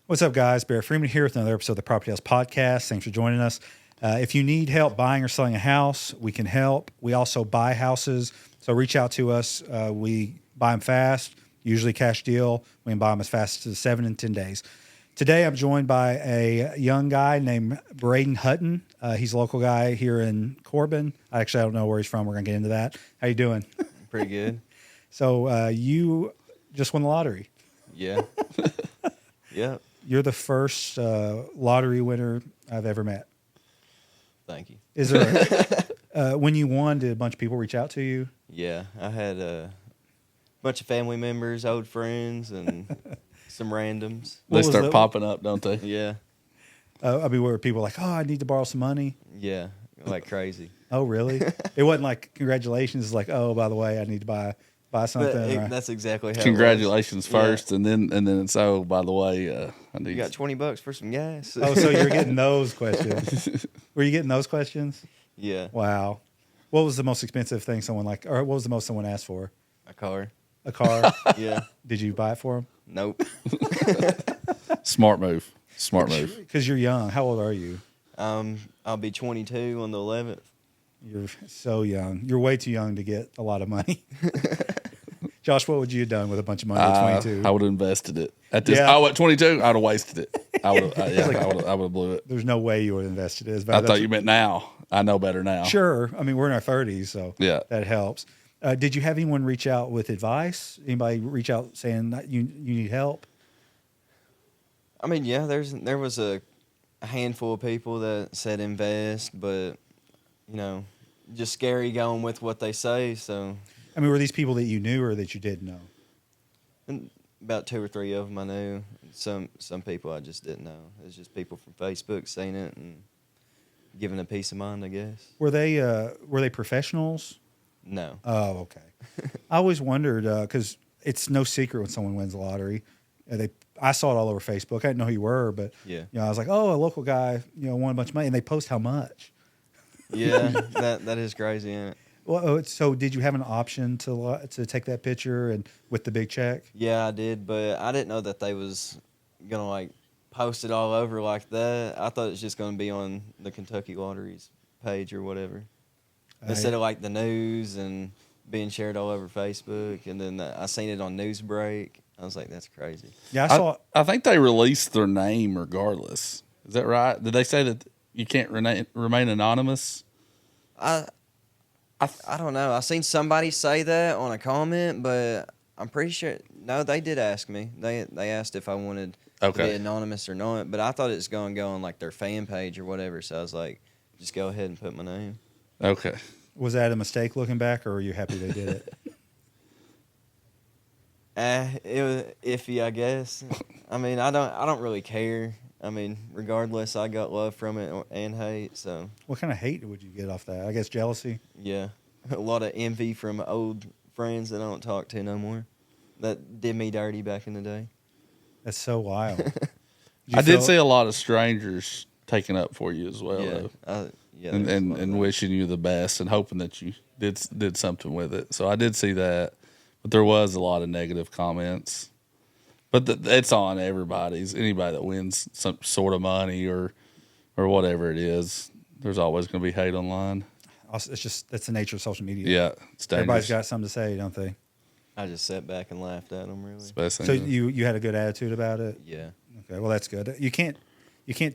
What's up, guys? Barrett Freeman here with another episode of the PropertyTales podcast. Thanks for joining us. If you need help buying or selling a house, we can help. We also buy houses, so reach out to us. We buy them fast, usually cash deal. We can buy them as fast as 7 and 10 days. Today, I'm joined by a young guy named Braiden Hutton. He's a local guy here in Corbin. I don't know where he's from. We're going to get into that. How you doing? Pretty good. So you just won the lottery. Yeah. Yeah. You're the first lottery winner I've ever met. Thank you. Is there when you won, did a bunch of people reach out to you? Yeah, I had a bunch of family members, old friends, and some randoms. They start popping up, don't they? Yeah. Were people like, oh, I need to borrow some money? Yeah, like crazy. Oh, really? It wasn't like, congratulations. It's like, oh, by the way, I need to buy something. That's exactly how Congratulations it was. first, and then it's, oh, by the way, I need You got $20 for some gas. Oh, so you're getting those questions. Were you getting those questions? Yeah. Wow. What was the most expensive thing or what was the most someone asked for? A car. A car? Yeah. Did you buy it for them? Nope. Smart move. Smart move. Because you're young. How old are you? I'll be 22 on the 11th. You're so young. You're way too young to get a lot of money. Josh, what would you have done with a bunch of money at 22? I would have invested it. At this, Yeah. at 22, I'd have wasted it. I would have blew it. There's no way you would have invested it. I thought you meant now. I know better now. Sure. I mean, we're in our 30s, so Yeah. that helps. Did you have anyone reach out with advice? Anybody reach out saying that you need help? I mean, yeah, there was a handful of people that said invest, but, just scary going with what they say, so... I mean, were these people that you knew or that you didn't know? And about 2 or 3 of them I knew. Some people I just didn't know. It was just people from Facebook seeing it and giving a peace of mind, I guess. Were they professionals? No. Oh, okay. I always wondered because it's no secret when someone wins the lottery. I saw it all over Facebook. I didn't know who you were, but Yeah. I was like, oh, a local guy, won a bunch of money, and they post how much. Yeah, that is crazy, ain't it? Well, so did you have an option to take that picture and with the big check? Yeah, I did, but I didn't know that they was gonna post it all over like that. I thought it was just gonna be on the Kentucky Lottery's page or whatever, instead of the news and being shared all over Facebook. And then I seen it on Newsbreak. I was like, that's crazy. Yeah, I saw. I think they released their name regardless. Is that right? Did they say that you can't remain anonymous? I don't know. I seen somebody say that on a comment, but I'm pretty sure. No, they did ask me. They asked if I wanted to be anonymous or not, but I thought it was going to go on their fan page or whatever. So I was like, just go ahead and put my name. Okay. Was that a mistake looking back, or were you happy they did it? It was iffy, I guess. I mean, I don't really care. I mean, regardless, I got love from it and hate. So, What kind of hate would you get off that? I guess jealousy. yeah, a lot of envy from old friends that I don't talk to no more. That did me dirty back in the day. That's so wild. I did see a lot of strangers taking up for you as well, Yeah, though. yeah, and wishing you the best and hoping that you did something with it. So I did see that, but there was a lot of negative comments. But it's on anybody that wins some sort of money or whatever it is. There's always going to be hate online. That's the nature of social media. Yeah, it's dangerous. Everybody's got something to say, don't they? I just sat back and laughed at them. Really. Especially So you had a good attitude about it. Yeah. Okay, well that's good. You can't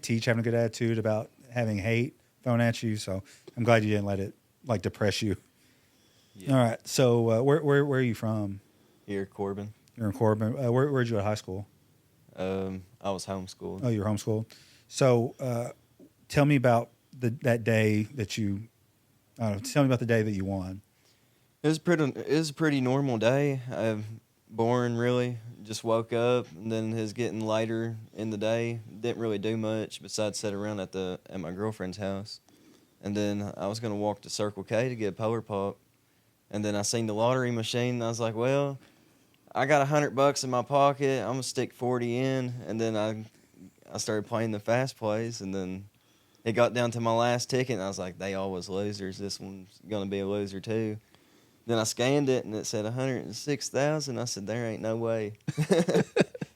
teach having a good attitude about having hate thrown at you. So I'm glad you didn't let it depress you. Yeah. All right. So where are you from? Here, Corbin. You're in Corbin. Where'd you go to high school? I was homeschooled. Oh, you're homeschooled. So tell me about that day that you. Tell me about the day that you won. It was a pretty normal day. Boring, really. Just woke up, and then it was getting later in the day. Didn't really do much besides sit around at my girlfriend's house. And then I was gonna walk to Circle K to get a Polar Pop, and then I seen the lottery machine. And I was like, well, I got $100 in my pocket. I'm gonna stick 40 in, and then I started playing the fast plays, and then it got down to my last ticket, and I was like, they all was losers. This one's gonna be a loser too. Then I scanned it, and it said 106,000. I said, there ain't no way.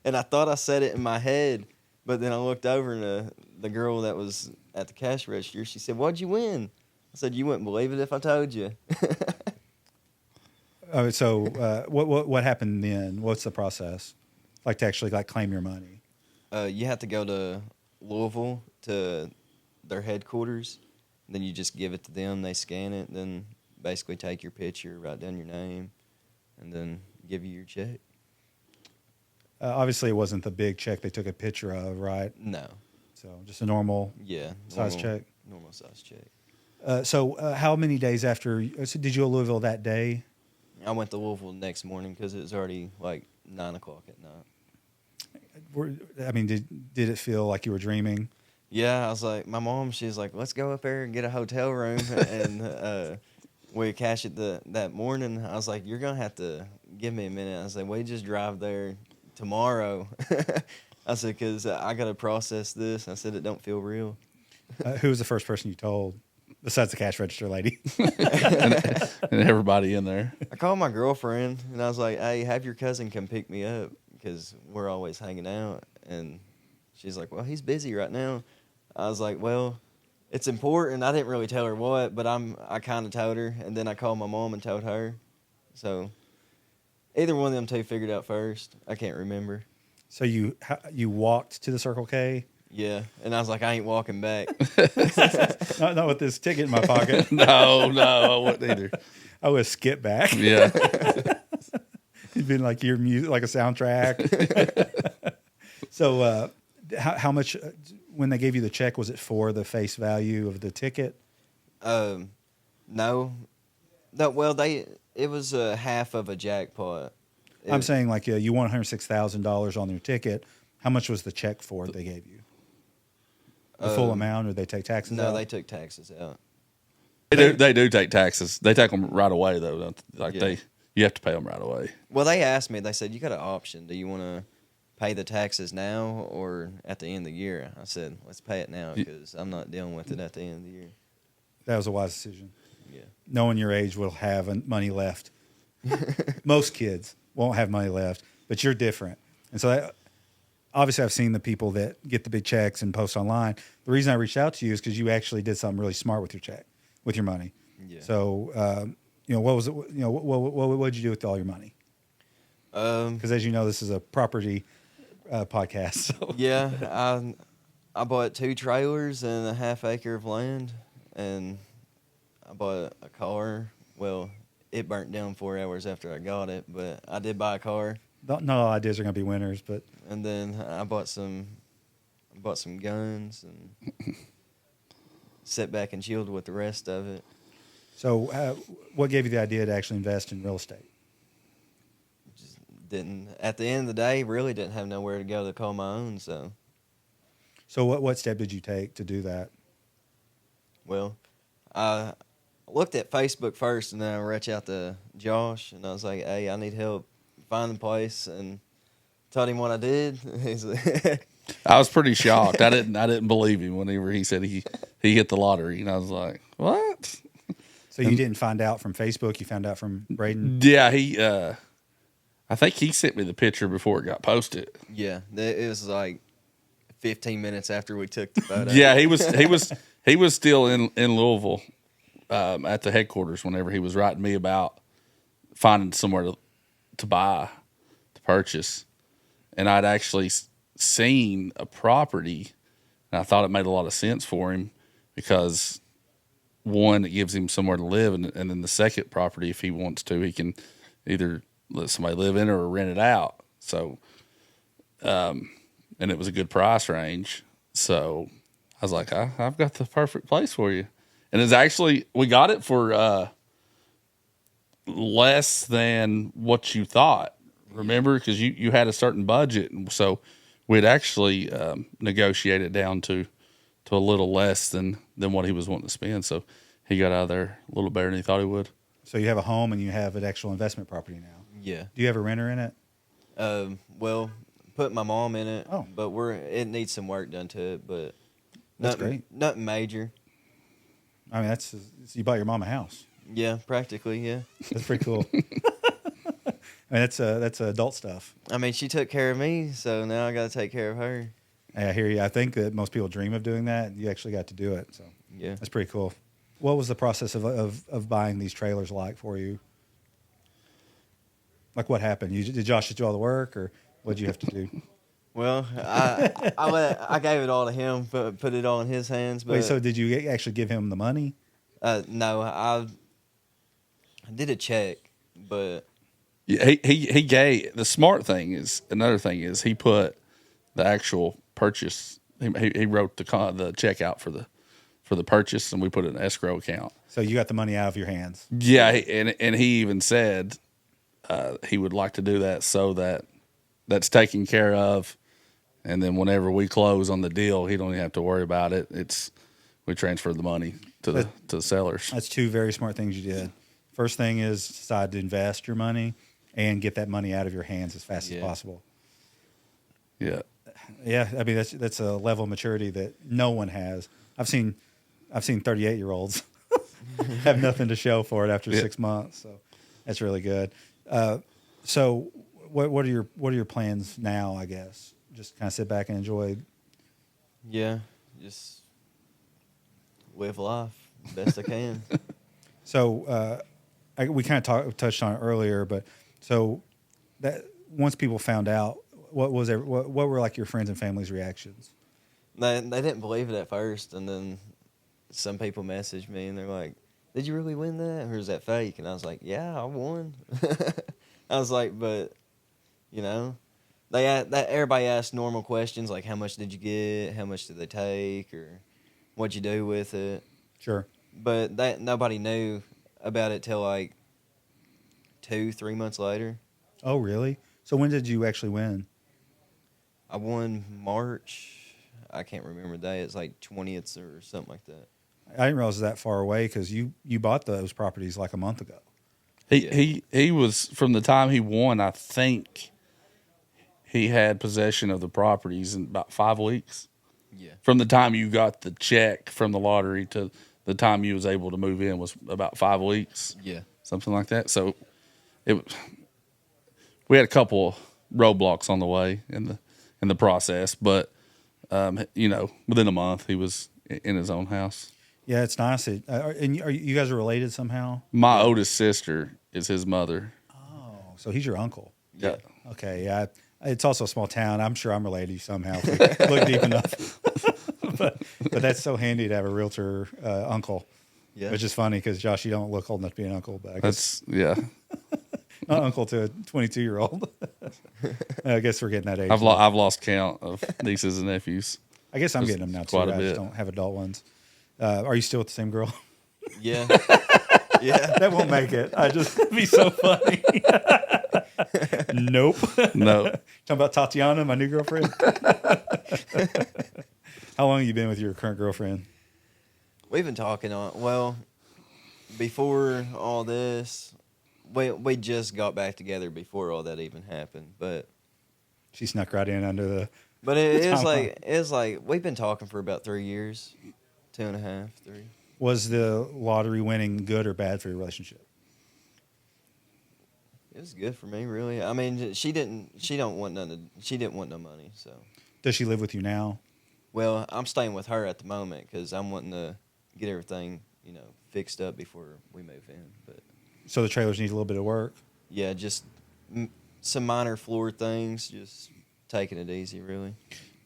And I thought I said it in my head, But then I looked over and the girl that was at the cash register, she said, "What'd you win?" I said, "You wouldn't believe it if I told you." Oh, so what happened then? What's the process? Like to actually like claim your money? You have to go to Louisville to their headquarters. Then you just give it to them. They scan it. Then basically take your picture, write down your name, and then give you your check. Obviously, it wasn't the big check they took a picture of, right? No. So just a normal size check. Normal size check. So how many days after? So did you go to Louisville that day? I went to Louisville the next morning because it was already like 9 o'clock at night. I mean, did it feel like you were dreaming? Yeah, I was like, my mom, she's like, let's go up there and get a hotel room. And we cashed it that morning. I was like, you're going to have to give me a minute. I said, we just drive there tomorrow. I said, because I got to process this. I said, it don't feel real. Who was the first person you told, besides the cash register lady? and everybody in there. I called my girlfriend, and I was like, hey, have your cousin come pick me up because we're always hanging out. And she's like, well, he's busy right now. I was like, well, it's important. I didn't really tell her what, but I kind of told her, and then I called my mom and told her. So either one of them two figured out first. I can't remember. So you walked to the Circle K? Yeah, and I was like, I ain't walking back. not with this ticket in my pocket. No, I wouldn't either. I would skip back. Yeah. It'd been like your music, like a soundtrack. So how much, when they gave you the check, was it for the face value of the ticket? No. Well, it was half of a jackpot. I'm saying like you won $106,000 on your ticket. How much was the check for they gave you? The full amount, or they take taxes out? No, they took taxes out. They do take taxes. They take them right away though. You have to pay them right away. Well, they asked me. They said, you got an option. Do you want to pay the taxes now or at the end of the year? I said, let's pay it now because I'm not dealing with it at the end of the year. That was a wise decision. Yeah. Knowing your age will have money left. Most kids won't have money left, but you're different. And so obviously I've seen the people that get the big checks and post online. The reason I reached out to you is because you actually did something really smart with your money. Yeah. So, what was it? What did you do with all your money? Because as you know, this is a property podcast. So. Yeah, I bought 2 trailers and a half acre of land, and I bought a car. Well, it burnt down 4 hours after I got it, but I did buy a car. Not all ideas are going to be winners, but. And then I bought some guns and sat back and chilled with the rest of it. So, what gave you the idea to actually invest in real estate? Just didn't. At the end of the day, really didn't have nowhere to go to call my own. So what step did you take to do that? Well, I looked at Facebook first, and then I reached out to Josh, and I was like, "Hey, I need help finding a place," and told him what I did. He's like, I was pretty shocked. I didn't believe him whenever he said he hit the lottery, and I was like, "What?" So you didn't find out from Facebook? You found out from Braiden? Yeah, I think he sent me the picture before it got posted. yeah, it was like 15 minutes after we took the photo. Yeah, he was still in Louisville at the headquarters whenever he was writing me about finding somewhere to purchase, and I'd actually seen a property, and I thought it made a lot of sense for him because. One, it gives him somewhere to live, and then the second property, if he wants to, he can either let somebody live in it or rent it out. So, and it was a good price range. So I was like, I've got the perfect place for you. And it's actually, we got it for less than what you thought. Remember? Because you had a certain budget. And so we'd actually negotiated down to a little less than what he was wanting to spend. So he got out of there a little better than he thought he would. So you have a home and you have an actual investment property now. Yeah. Do you have a renter in it? Well, put my mom in it. Oh. But it needs some work done to it, but That's great. Nothing major. I mean, you bought your mom a house. Yeah, practically, yeah. That's pretty cool. I mean, that's adult stuff. I mean, she took care of me, so now I got to take care of her. I hear you. I think that most people dream of doing that. You actually got to do it. So Yeah. that's pretty cool. What was the process of buying these trailers like for you? Like what happened? Did Josh just do all the work, or what did you have to do? Well, I gave it all to him, put it all in his hands. But Wait, so did you actually give him the money? no, I did a check, but Yeah, he gave the smart thing is another thing is he put the actual purchase. He wrote the check out for the purchase, and we put it in an escrow account. So you got the money out of your hands. Yeah, and he even said he would like to do that so that's taken care of, and then whenever we close on the deal, he don't even have to worry about it. We transfer the money to the sellers. That's two very smart things you did. First thing is decide to invest your money and get that money out of your hands as fast as possible. Yeah. Yeah, I mean that's a level of maturity that no one has. I've seen 38-year-olds have nothing to show for it after 6 months. So that's really good. So what are your plans now? I guess just kind of sit back and enjoy. yeah, just live life best I can. So we kind of touched on it earlier, but so that once people found out, what were like your friends and family's reactions? They didn't believe it at first, and then some people messaged me and they're like, "Did you really win that, or is that fake?" And I was like, "Yeah, I won." I was like, but everybody asked normal questions like, "How much did you get? How much did they take? Or what'd you do with it?" Sure. But that nobody knew about it till like 2-3 months later. Oh, really? So when did you actually win? I won March. I can't remember the day. It's like 20th or something like that. I didn't realize it was that far away because you bought those properties like a month ago. He was from the time he won. I think he had possession of the properties in about 5 weeks. Yeah. From the time you got the check from the lottery to the time you was able to move in was about 5 weeks. Yeah. Something like that. So we had a couple roadblocks on the way in the process, but within a month he was in his own house. Yeah, it's nice. And are you guys related somehow? My oldest sister is his mother. Oh, so he's your uncle. Yeah. Okay, yeah. It's also a small town. I'm sure I'm related to you somehow if we look deep enough. but that's so handy to have a realtor uncle. Yeah. Which is funny because Josh, you don't look old enough to be an uncle. But I guess not uncle to a 22-year-old. I guess we're getting that age. I've lost count of nieces and nephews. I guess I'm getting them now too. Quite a I bit. just don't have adult ones. Are you still with the same girl? Yeah. Yeah. That won't make it. It'd be so funny. Nope. No. Talking about Tatiana, my new girlfriend. How long have you been with your current girlfriend? We've been talking before all this. We just got back together before all that even happened, but She snuck right in under the. But it's like we've been talking for about 3 years, 2.5, 3. Was the lottery winning good or bad for your relationship? It was good for me, really. I mean, she didn't want no money. So, Does she live with you now? well, I'm staying with her at the moment because I'm wanting to get everything fixed up before we move in. But So the trailers need a little bit of work. yeah, just some minor floor things, just taking it easy, really.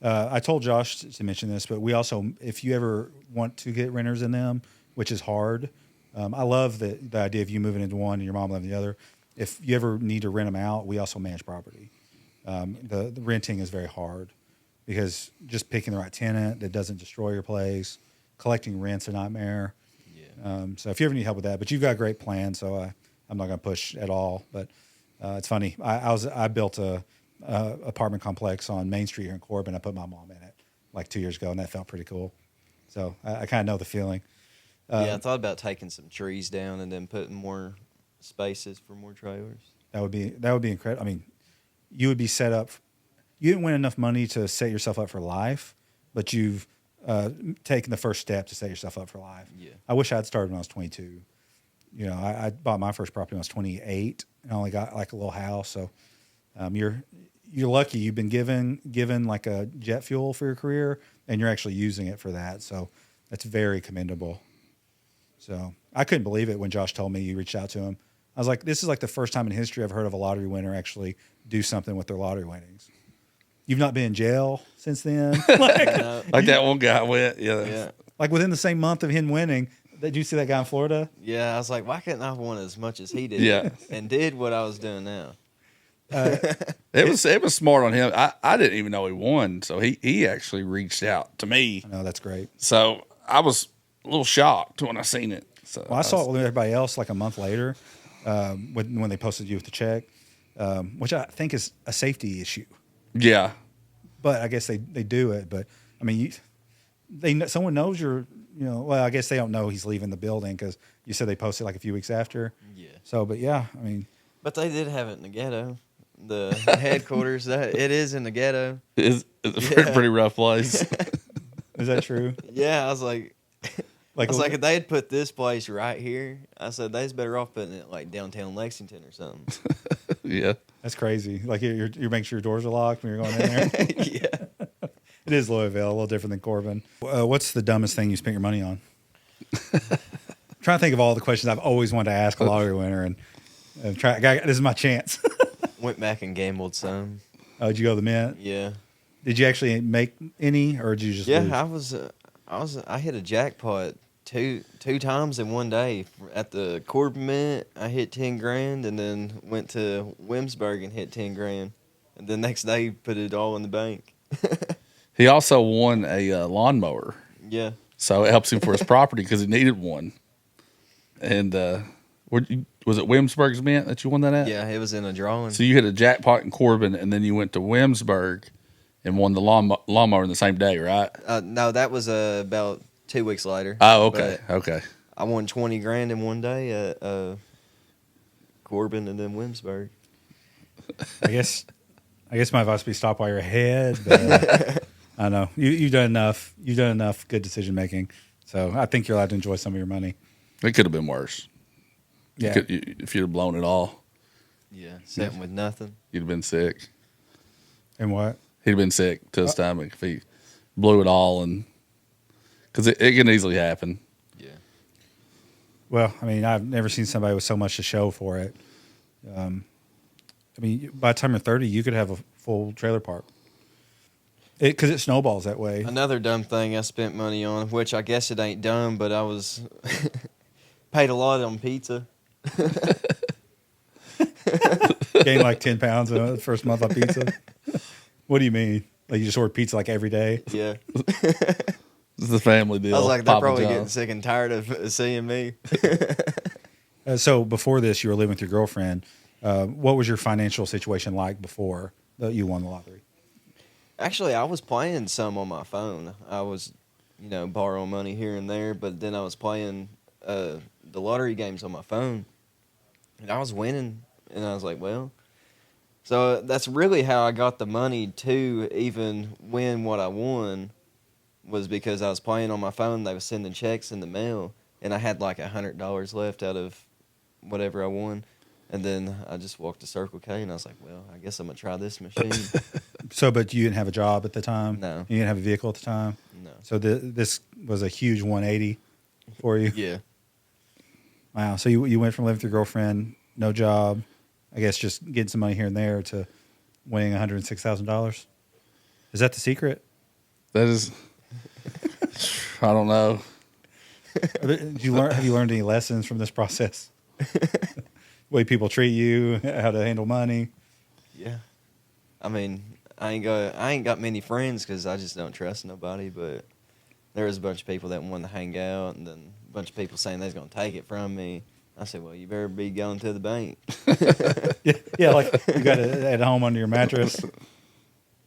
I told Josh to mention this, but we also, if you ever want to get renters in them, which is hard, I love the idea of you moving into one and your mom living in the other. If you ever need to rent them out, we also manage property. The renting is very hard because just picking the right tenant that doesn't destroy your place, collecting rent's a nightmare. Yeah. So if you ever need help with that, but you've got a great plan, so I'm not going to push at all. But it's funny. I built a apartment complex on Main Street here in Corbin. I put my mom in it like 2 years ago, and that felt pretty cool. So I kind of know the feeling. Yeah, I thought about taking some trees down and then putting more spaces for more trailers. That would be incredible. I mean, you would be set up. You didn't win enough money to set yourself up for life, but you've taken the first step to set yourself up for life. Yeah. I wish I'd started when I was 22. I bought my first property when I was 28 and only got like a little house. So you're lucky. You've been given like a jet fuel for your career, and you're actually using it for that. So that's very commendable. So I couldn't believe it when Josh told me you reached out to him. I was like, this is like the first time in history I've heard of a lottery winner actually do something with their lottery winnings. You've not been in jail since then? Like that one guy went. Yeah. Like within the same month of him winning, did you see that guy in Florida? Yeah, I was like, why couldn't I have won as much as he did? Yeah. And did what I was doing now. It was smart on him. I didn't even know he won, so he actually reached out to me. No, that's great. So I was a little shocked when I seen it. So Well, I saw it with everybody else like a month later when they posted you with the check, which I think is a safety issue. Yeah. But I guess they do it. But I mean, someone knows you're. Well, I guess they don't know he's leaving the building because you said they posted like a few weeks after. Yeah. So, but yeah, I mean, But they did have it in the ghetto. The headquarters, it is in the ghetto. It's a pretty rough place. is that true? Yeah, I was like, Like, if they had put this place right here, I said they's better off putting it like downtown Lexington or something. Yeah. that's crazy. Like you're making sure your doors are locked when you're going in there. Yeah. It is Louisville, a little different than Corbin. What's the dumbest thing you spent your money on? Trying to think of all the questions I've always wanted to ask a lottery winner, and this is my chance. Went back and gambled some. Oh, did you go to the Mint? Yeah. Did you actually make any, or did you just? Yeah, lose? I hit a jackpot two times in one day. At the Corbin Mint, I hit 10 grand, and then went to Williamsburg and hit 10 grand, and the next day put it all in the bank. He also won a lawnmower. Yeah. So it helps him for his property because he needed one. And was it Williamsburg's Mint that you won that at? Yeah, it was in a drawing. So you hit a jackpot in Corbin, and then you went to Williamsburg and won the lawnmower in the same day, right? No, that was about 2 weeks later. Oh, okay, But okay. I won 20 grand in one day at Corbin and then Williamsburg. I guess my advice would be stop while you're ahead. But, I know you've done enough. You've done enough good decision making. So I think you're allowed to enjoy some of your money. It could have been worse. Yeah. If you'd have blown it all, Yeah, sitting with nothing. you'd have been sick. And what? He'd have been sick to his stomach if he blew it all, and because it can easily happen. Yeah. Well, I mean, I've never seen somebody with so much to show for it. I mean, by the time you're 30, you could have a full trailer park. Because it snowballs that way. Another dumb thing I spent money on, which I guess it ain't dumb, but I was paid a lot on pizza. Gained like 10 pounds in the first month on pizza. What do you mean? Like you just order pizza like every day? Yeah. It's the family deal. I was like, they're Papa probably John's. getting sick and tired of seeing me. So before this, you were living with your girlfriend. What was your financial situation like before you won the lottery? Actually, I was playing some on my phone. I was, borrowing money here and there, but then I was playing the lottery games on my phone, and I was winning, and I was like, well. So that's really how I got the money to even win what I won, was because I was playing on my phone. They were sending checks in the mail, and I had like $100 left out of whatever I won. And then I just walked to Circle K, and I was like, well, I guess I'm going to try this machine. So, but you didn't have a job at the time? No. You didn't have a vehicle at the time? No. So this was a huge 180 for you? Yeah. Wow. So you went from living with your girlfriend, no job, I guess just getting some money here and there, to winning $106,000? Is that the secret? That is, I don't know. Have you learned any lessons from this process? The way people treat you, how to handle money? Yeah. I mean, I ain't got many friends because I just don't trust nobody, but there was a bunch of people that wanted to hang out, and then a bunch of people saying they was going to take it from me. I said, well, you better be going to the bank. Yeah, like you got it at home under your mattress.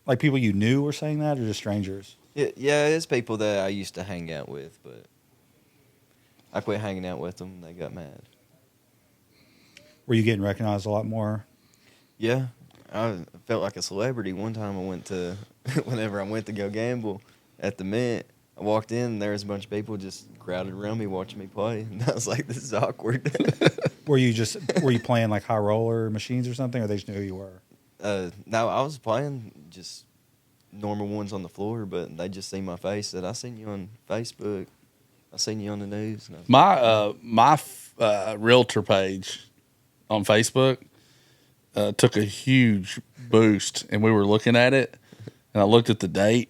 Like people you knew were saying that, or just strangers? Yeah, it's people that I used to hang out with, but I quit hanging out with them. They got mad. Were you getting recognized a lot more? Yeah, I felt like a celebrity. One time whenever I went to go gamble at the Mint, I walked in and there was a bunch of people just crowded around me watching me play. And I was like, this is awkward. Were you playing like high roller machines or something, or they just knew who you were? No, I was playing just normal ones on the floor, but they just seen my face. Said, "I seen you on Facebook. I seen you on the news." And My realtor page on Facebook took a huge boost, and we were looking at it, and I looked at the date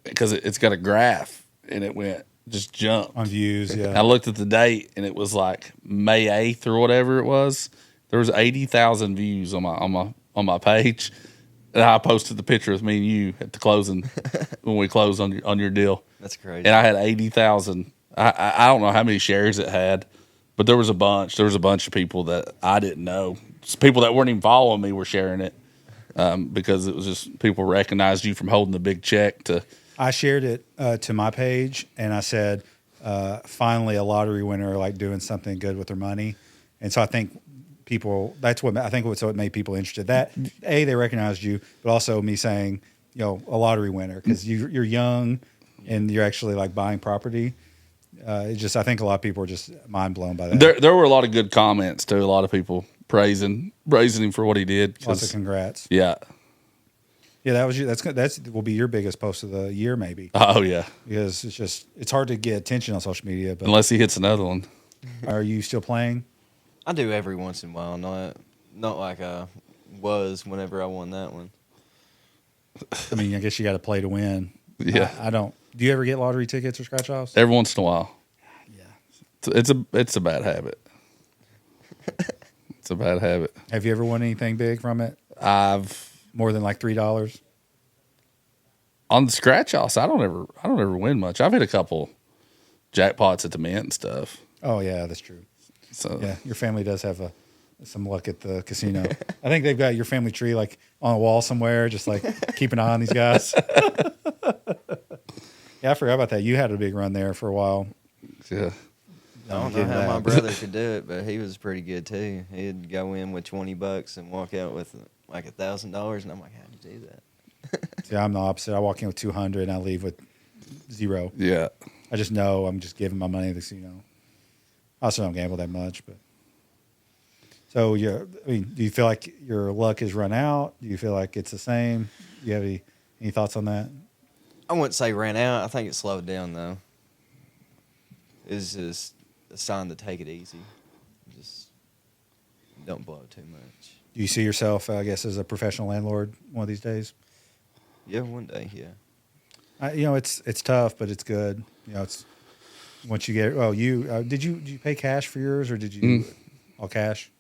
because it's got a graph, and it just jumped on views. And Yeah, I looked at the date, and it was like May 8th or whatever it was. There was 80,000 views on my page, and I posted the picture of me and you at the closing when we closed on your deal. that's crazy. And I had 80,000. I don't know how many shares it had, but there was a bunch. There was a bunch of people that I didn't know. People that weren't even following me were sharing it because it was just people recognized you from holding the big check to. I shared it to my page, and I said, "Finally, a lottery winner like doing something good with their money." And so I think people. That's what I think. What's what made people interested. That they recognized you, but also me saying, a lottery winner because you're young and you're actually like buying property. I think a lot of people were just mind blown by that. There were a lot of good comments too. A lot of people praising him for what he did. Lots of congrats. Yeah. Yeah, that was you. That's will be your biggest post of the year, maybe. Oh yeah. Because it's hard to get attention on social media. But Unless he hits another one. Are you still playing? I do every once in a while, not like I was whenever I won that one. I mean, I guess you got to play to win. Yeah. I don't. Do you ever get lottery tickets or scratch offs? Every once in a while. Yeah. It's a bad habit. It's a bad habit. Have you ever won anything big from it? More than like $3 on the scratch offs. I don't ever win much. I've hit a couple jackpots at the Mint and stuff. Oh yeah, that's true. So yeah, your family does have some luck at the casino. I think they've got your family tree like on a wall somewhere, just like keep an eye on these guys. Yeah, I forgot about that. You had a big run there for a while. Yeah. I don't know how my brother could do it, but he was pretty good too. He'd go in with $20 and walk out with like $1,000, and I'm like, how'd you do that? See, I'm the opposite. I walk in with 200 and I leave with 0. Yeah. I just know I'm just giving my money to the casino. I also don't gamble that much, but so do you feel like your luck has run out? Do you feel like it's the same? Do you have any thoughts on that? I wouldn't say ran out. I think it slowed down though. It's just a sign to take it easy. Just don't blow too much. Do you see yourself, I guess, as a professional landlord one of these days? Yeah, one day, yeah. It's tough, but it's good. It's once you get. Oh, did you pay cash for yours or did you all cash?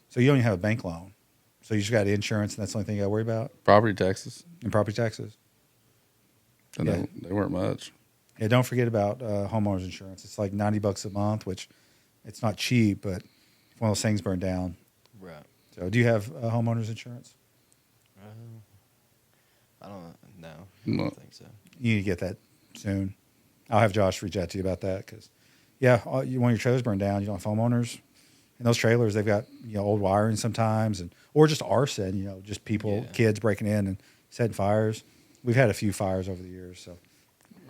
So you don't even have a bank loan. So you just got insurance, and that's the only thing you got to worry about. Property taxes and property taxes. And they weren't much. Yeah, don't forget about homeowners insurance. It's like $90 a month, which it's not cheap, but if one of those things burn down. Right. So do you have homeowners insurance? I don't know. I No. don't think so. You need to get that soon. I'll have Josh reach out to you about that because, when your trailers burn down, you don't have homeowners. And those trailers, they've got old wiring sometimes, or just arson. Just people, kids breaking in and setting fires. We've had a few fires over the years, so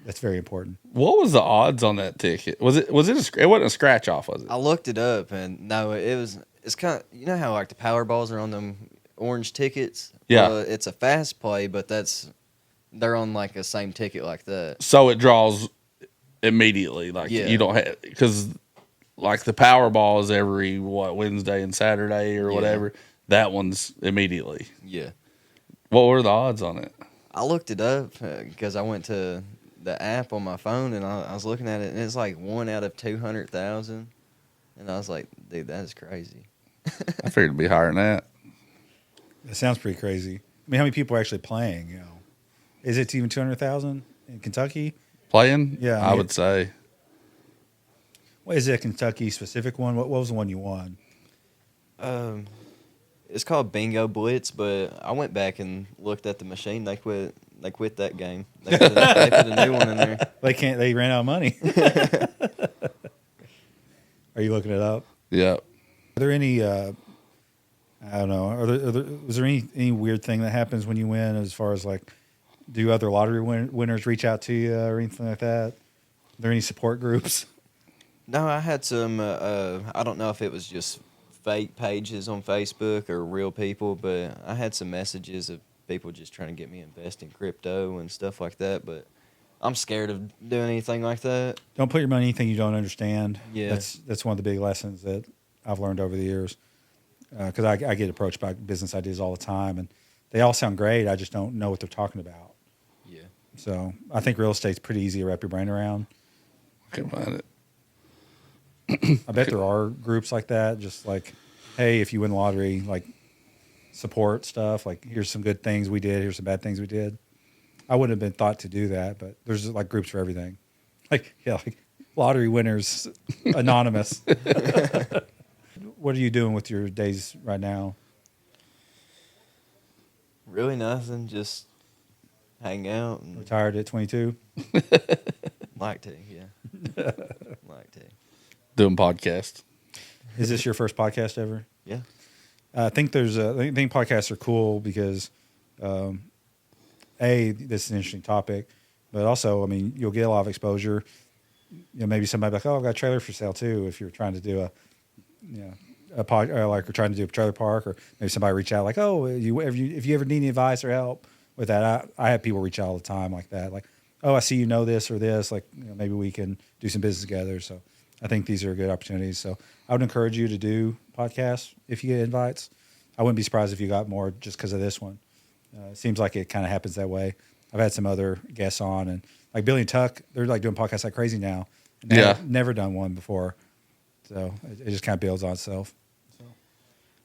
that's very important. What was the odds on that ticket? Was it it wasn't a scratch off, was it? I looked it up, and no, it's kind of, how like the Powerballs are on them orange tickets? Yeah. It's a fast play, but they're on like a same ticket like that. So it draws immediately. Like you don't have, because like the Powerball is every Wednesday and Saturday or whatever. That one's immediately. Yeah. What were the odds on it? I looked it up because I went to the app on my phone and I was looking at it, and it's like 1 out of 200,000, and I was like, dude, that is crazy. I figured it'd be higher than that. That sounds pretty crazy. I mean, how many people are actually playing? Is it even 200,000 in Kentucky? Playing? Yeah, I would say. What is it, a Kentucky specific one? What was the one you won? It's called Bingo Blitz, but I went back and looked at the machine. They quit that game. They put a new one in there. They ran out of money. Are you looking it up? Yeah. Are there any? I don't know. Was there any weird thing that happens when you win? As far as like, do other lottery winners reach out to you or anything like that? Are there any support groups? No, I had some. I don't know if it was just fake pages on Facebook or real people, but I had some messages of people just trying to get me to invest in crypto and stuff like that, but I'm scared of doing anything like that. Don't put your money in anything you don't understand. Yeah. That's one of the big lessons that I've learned over the years. Because I get approached by business ideas all the time, and they all sound great. I just don't know what they're talking about. Yeah. So I think real estate's pretty easy to wrap your brain around. I can find it. I bet there are groups like that, just like, hey, if you win the lottery, like support stuff. Like, here's some good things we did. Here's some bad things we did. I wouldn't have been thought to do that, but there's like groups for everything. Like lottery winners anonymous. What are you doing with your days right now? Really nothing, just hang out and Retired at 22? like to, yeah. Like to. Doing podcast. Is this your first podcast ever? Yeah. I think podcasts are cool because, this is an interesting topic, but also, I mean, you'll get a lot of exposure. Maybe somebody like, oh, I've got a trailer for sale too. If you're trying to do a pod, or like we're trying to do a trailer park, or maybe somebody reach out like, oh, if you ever need any advice or help with that, I have people reach out all the time like that. Like, oh, I see you know this or this. Like, maybe we can do some business together. So I think these are good opportunities. So I would encourage you to do podcasts if you get invites. I wouldn't be surprised if you got more just because of this one. It seems like it kind of happens that way. I've had some other guests on, and like Billy and Tuck, they're like doing podcasts like crazy now. And they have never done one before. So it just kind of builds on itself. So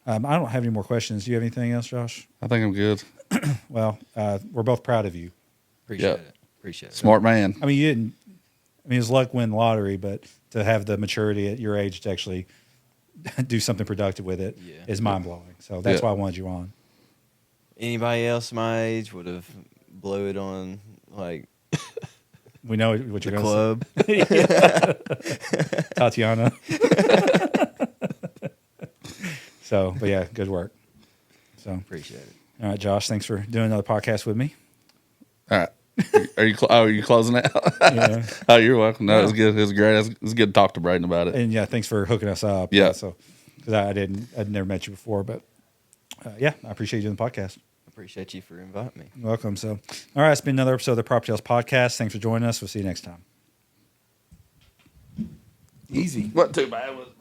I don't have any more questions. Do you have anything else, Josh? I think I'm good. Well, we're both proud of you. Appreciate it. Smart man. I mean, you didn't. I mean, it was luck win the lottery, but to have the maturity at your age to actually do something productive with it is mind blowing. So that's why I wanted you on. Anybody else my age would have blew it on like We know what you're the going club. to say. Tatiana. So, but yeah, good work. So Appreciate it. All right, Josh, thanks for doing another podcast with me. All right. Are you closing out? Yeah. Oh, you're welcome. No, it was good. It was great. It was good to talk to Braiden about it. And yeah, thanks for hooking us up. Yeah. So, because I'd never met you before, but I appreciate you doing the podcast. Appreciate you for inviting me. You're welcome. So, all right, it's been another episode of the PropertyTales podcast. Thanks for joining us. We'll see you next time. Easy. Wasn't too bad, was it?